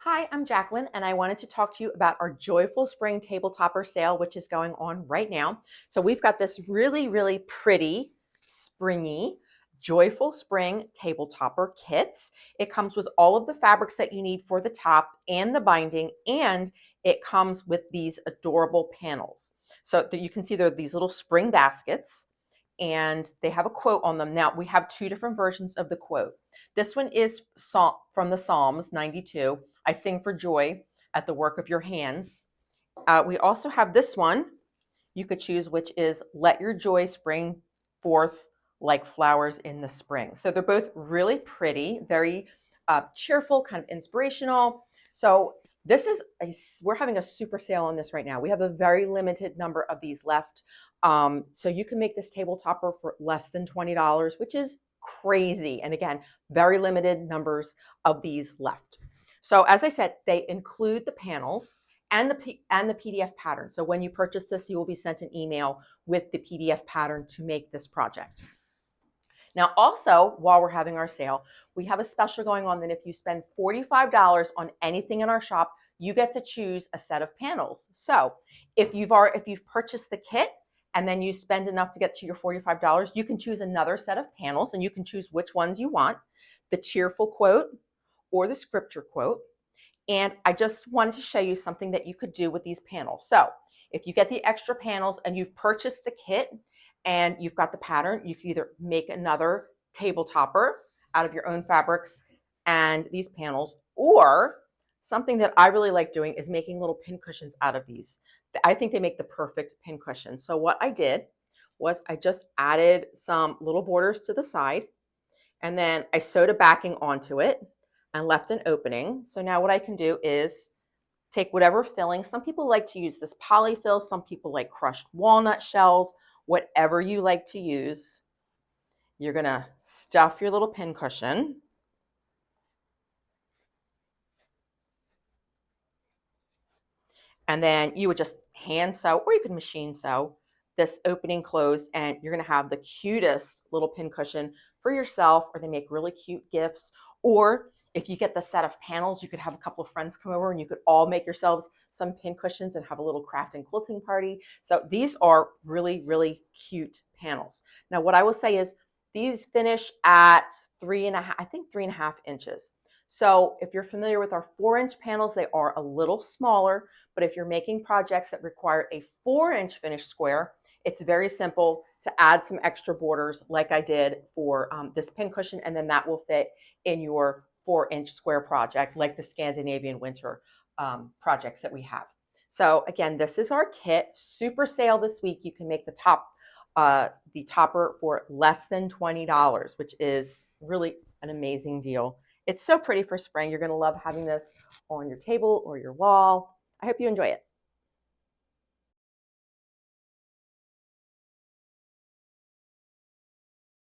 Hi, I'm Jacqueline, and I wanted to talk to you about our Joyful Spring Table Topper sale, which is going on right now. So we've got this really pretty, springy, Joyful Spring Table Topper kits. It comes with all of the fabrics that you need for the top and the binding, and it comes with these adorable panels. So that you can see there are these little spring baskets, and they have a quote on them. Now, we have two different versions of the quote. This one is from the Psalms 92. I sing for joy at the work of your hands. We also have this one. You could choose, which is let your joy spring forth like flowers in the spring. So they're both really pretty, very cheerful, kind of inspirational. So this is we're having a super sale on this right now. We have a very limited number of these left. So you can make this table topper for less than $20, which is crazy. And again, very limited numbers of these left. So as I said, they include the panels and the PDF pattern. So when you purchase this, you will be sent an email with the PDF pattern to make this project. Now, also, while we're having our sale, we have a special going on that if you spend $45 on anything in our shop, you get to choose a set of panels. So if you've purchased the kit and then you spend enough to get to your $45, you can choose another set of panels, and you can choose which ones you want, the cheerful quote or the scripture quote. And I just wanted to show you something that you could do with these panels. So if you get the extra panels and you've purchased the kit and you've got the pattern, you can either make another table topper out of your own fabrics and these panels, or something that I really like doing is making little pin cushions out of these. I think they make the perfect pin cushion. So what I did was I just added some little borders to the side, and then I sewed a backing onto it and left an opening. So now what I can do is take whatever filling. Some people like to use this polyfill. Some people like crushed walnut shells. Whatever you like to use, you're going to stuff your little pin cushion. And then you would just hand sew, or you could machine sew this opening closed, and you're going to have the cutest little pin cushion for yourself, or they make really cute gifts. Or if you get the set of panels, you could have a couple of friends come over and you could all make yourselves some pin cushions and have a little craft and quilting party. So these are really cute panels. Now, what I will say is these finish at 3.5 inches. So if you're familiar with our 4-inch panels, they are a little smaller, but if you're making projects that require a 4-inch finished square, it's very simple to add some extra borders like I did for this pin cushion, and then that will fit in your 4-inch square project, like the Scandinavian winter projects that we have. So again, this is our kit. Super sale this week. You can make the topper for less than $20, which is really an amazing deal. It's so pretty for spring. You're going to love having this on your table or your wall. I hope you enjoy it.